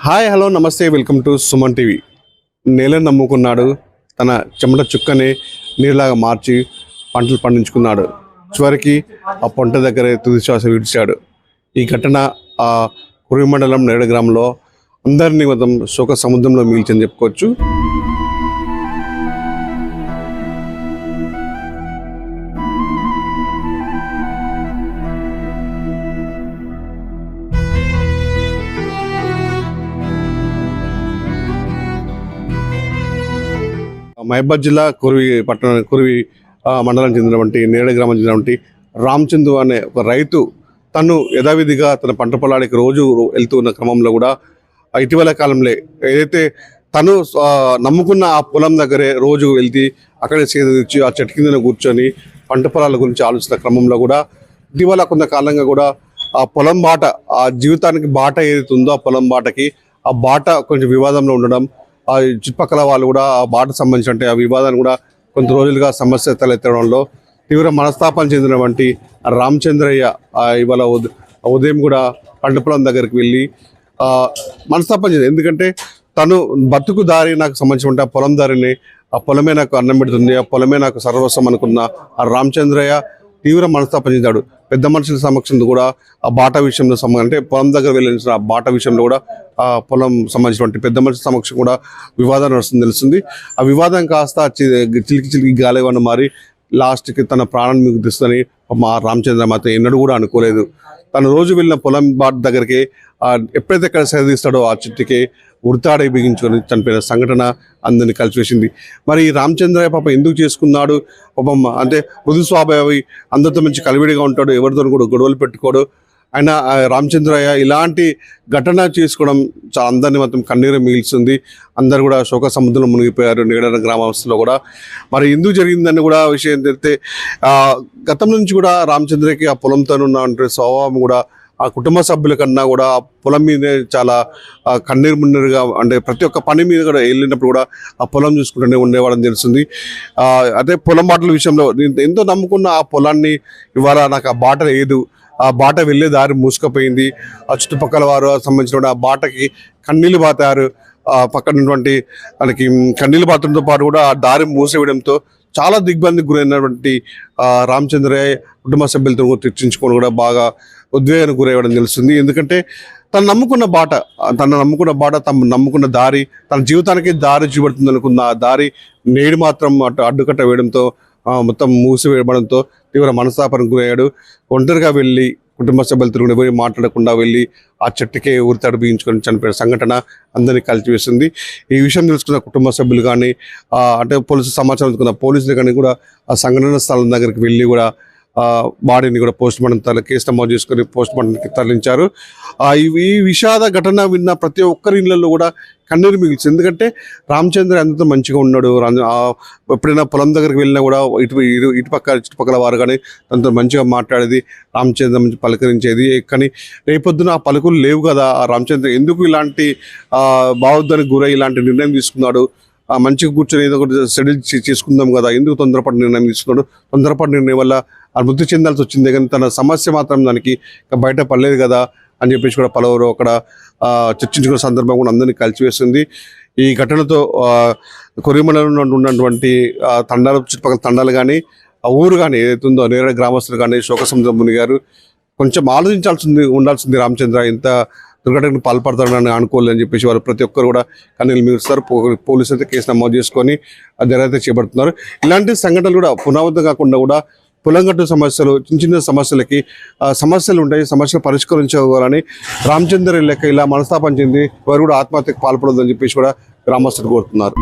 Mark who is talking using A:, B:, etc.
A: Hi hello నమస్తే welcome to Suman TV. నేలను నమ్ముకున్నాడు, తన చెమట చుక్కని నీరులాగా మార్చి పంటలు పండించుకున్నాడు. చివరికి ఆ పంట దగ్గరే తుది శ్వాస విడిచాడు. ఈ ఘటన ఆ కురి మండలం నేడ గ్రామంలో అందరినీ మొత్తం శోక సముద్రంలో మిగిల్చని చెప్పుకోవచ్చు. మహబాద్ జిల్లా కురివి మండలం చెందినటువంటి నేడ గ్రామం చెందినటువంటి రామచంద్రు అనే ఒక రైతు తను యథావిధిగా తన పంట పొలానికి రోజు వెళ్తూ ఉన్న క్రమంలో కూడా ఇటీవల కాలంలో ఏదైతే తను నమ్ముకున్న ఆ పొలం దగ్గరే రోజు వెళ్తే అక్కడే సేదరించి ఆ చెట్టు కింద కూర్చొని పంట పొలాల గురించి ఆలోచిస్తున్న క్రమంలో కూడా ఇటీవల కొంతకాలంగా కూడా ఆ పొలం బాట, ఆ జీవితానికి బాట ఏదైతే ఉందో ఆ పొలం బాటకి ఆ బాట కొంచెం వివాదంలో ఉండడం, ఆ చుట్టుపక్కల వాళ్ళు కూడా ఆ బాటకు సంబంధించిన ఆ వివాదాన్ని కూడా కొంత రోజులుగా సమస్య తలెత్తడంలో తీవ్ర మనస్తాపం చెందినటువంటి రామచంద్రయ్య ఇవాళ ఉదయం కూడా పంట పొలం దగ్గరికి వెళ్ళి మనస్తాపం చెంది. ఎందుకంటే తను బతుకు దారి నాకు సంబంధించిన ఆ పొలం దారిని, ఆ పొలమే నాకు అన్నం పెడుతుంది, ఆ పొలమే నాకు సర్వస్వం అనుకున్న ఆ రామచంద్రయ్య తీవ్ర మనస్తాపం చెందాడు. పెద్ద మనుషుల సమక్షంలో కూడా ఆ బాట విషయంలో అంటే పొలం దగ్గర వెళ్ళిన ఆ బాట విషయంలో కూడా ఆ పొలం సంబంధించినటువంటి పెద్ద మనుషుల సమక్షం కూడా వివాదం నడుస్తుంది తెలుస్తుంది. ఆ వివాదం కాస్త చిలికి గాలివన్న మారి లాస్ట్కి తన ప్రాణాన్ని మిగులుస్తుందని మా రామచంద్ర మాత్రం ఎన్నడూ కూడా అనుకోలేదు. తను రోజు వెళ్ళిన పొలం బాట దగ్గరికి ఎప్పుడైతే ఎక్కడ సేదీస్తాడో ఆ చెట్టుకి ఉరితాడై బిగించుకొని చనిపోయిన సంఘటన అందరినీ కలిసివేసింది. మరి ఈ రామచంద్రయ్య పాప ఎందుకు చేసుకున్నాడు? పాపం అంటే మృదు స్వభావి, అందరితో మంచి కలివిడిగా ఉంటాడు, ఎవరితో కూడా గొడవలు పెట్టుకోడు. ఆయన రామచంద్రయ్య ఇలాంటి ఘటన చేసుకోవడం చాలా అందరినీ మొత్తం కన్నీరు మిగిల్చింది. అందరు కూడా శోక సముద్రంలో మునిగిపోయారు నేడ గ్రామస్తులో కూడా. మరి ఎందుకు జరిగిందని కూడా విషయం తెలిస్తే గతం నుంచి కూడా రామచంద్రయ్యకి ఆ పొలంతో ఉన్న స్వభావం కూడా ఆ కుటుంబ సభ్యుల కన్నా కూడా ఆ పొలం మీదే చాలా కన్నీరు మున్నీరుగా, అంటే ప్రతి ఒక్క పని మీద కూడా వెళ్ళినప్పుడు కూడా ఆ పొలం చూసుకుంటూనే ఉండేవాడని తెలుస్తుంది. అదే పొలం బాటల విషయంలో ఎంతో నమ్ముకున్న ఆ పొలాన్ని ఇవాళ నాకు ఆ బాట లేదు, ఆ బాట వెళ్ళే దారి మూసుకుపోయింది, ఆ చుట్టుపక్కల వారు సంబంధించిన ఆ బాటకి కన్నీళ్ళు బాతారు. పక్కనటువంటి మనకి కన్నీళ్ళు బాతడంతో పాటు కూడా ఆ దారి మూసేయడంతో చాలా దిగ్బంధికి గురైనటువంటి రామచంద్రయ్య కుటుంబ సభ్యులతో చర్చించుకొని కూడా బాగా ఉద్వేగానికి గురయ్యడం తెలుస్తుంది. ఎందుకంటే తను నమ్ముకున్న బాట, తను నమ్ముకున్న దారి, తన జీవితానికి దారి చూపెడుతుంది అనుకున్న ఆ దారి నేడు మాత్రం అడ్డుకట్ట వేయడంతో మొత్తం మూసివేయడంతో తీవ్ర మనస్తాపానికి గురయ్యాడు. ఒంటరిగా వెళ్ళి కుటుంబ సభ్యులతో పోయి మాట్లాడకుండా వెళ్ళి ఆ చెట్టుకే ఊరితాడు బిగించుకొని చనిపోయిన సంఘటన అందరినీ కలిసివేస్తుంది. ఈ విషయం తెలుసుకున్న కుటుంబ సభ్యులు కానీ అంటే పోలీసు సమాచారం తెలుసుకున్న పోలీసులు కానీ కూడా ఆ సంఘటన స్థలం దగ్గరికి వెళ్ళి కూడా బాడీని కూడా పోస్ట్ మార్టం కేసు నమోదు చేసుకొని పోస్ట్ మార్టంకి తరలించారు. ఈ విషాద ఘటన విన్న ప్రతి ఒక్కరి ఇళ్లలో కూడా కన్నీరు మిగిల్చింది. ఎందుకంటే రామచంద్ర ఎంతో మంచిగా ఉన్నాడు. ఎప్పుడైనా పొలం దగ్గరికి వెళ్ళినా కూడా చుట్టుపక్కల వారు కానీ తనతో మంచిగా మాట్లాడేది, రామచంద్ర మంచి పలకరించేది. కానీ రేపొద్దున ఆ పలుకులు లేవు కదా. ఆ రామచంద్ర ఎందుకు ఇలాంటి భావోద్వానికి గురై ఇలాంటి నిర్ణయం తీసుకున్నాడు? మంచిగా కూర్చొని ఏదో ఒకటి సెటిల్ చేసుకుందాం కదా, ఎందుకు తొందరపాటు నిర్ణయం తీసుకున్నాడు? తొందరపాటు నిర్ణయం వల్ల మృతి చెందాల్సి వచ్చింది, కానీ తన సమస్య మాత్రం దానికి బయట పడలేదు కదా అని చెప్పేసి కూడా పలువురు అక్కడ చర్చించుకున్న సందర్భం కూడా అందరినీ కలిసివేస్తుంది. ఈ ఘటనతో కొరిమండలంలో ఉన్నటువంటి తండాలు, చుట్టుపక్కల తండాలు కానీ ఆ ఊరు కానీ ఏదైతే ఉందో నేర గ్రామస్తులు కానీ శోక సముద్రం మునిగారు. కొంచెం ఉండాల్సింది రామచంద్ర ఇంత దుర్ఘటనకు పాల్పడతారని అనుకోలేదని చెప్పేసి వాళ్ళు ప్రతి ఒక్కరు కూడా కన్నీళ్ళు మిగులుస్తారు. పోలీసులు అయితే కేసు నమోదు చేసుకొని దర్యాప్తు చేపడుతున్నారు. ఇలాంటి సంఘటనలు కూడా పునరావృతం కాకుండా కూడా పొలంగట్టు సమస్యలు, చిన్న సమస్యలకి సమస్యలు ఉంటాయి, సమస్యలు పరిష్కరించుకోవాలని రామచంద్ర లెక్క ఇలా మనస్తాపం చెంది వారు కూడా ఆత్మహత్యకు పాల్పడదని చెప్పేసి కూడా గ్రామస్తులు కోరుతున్నారు.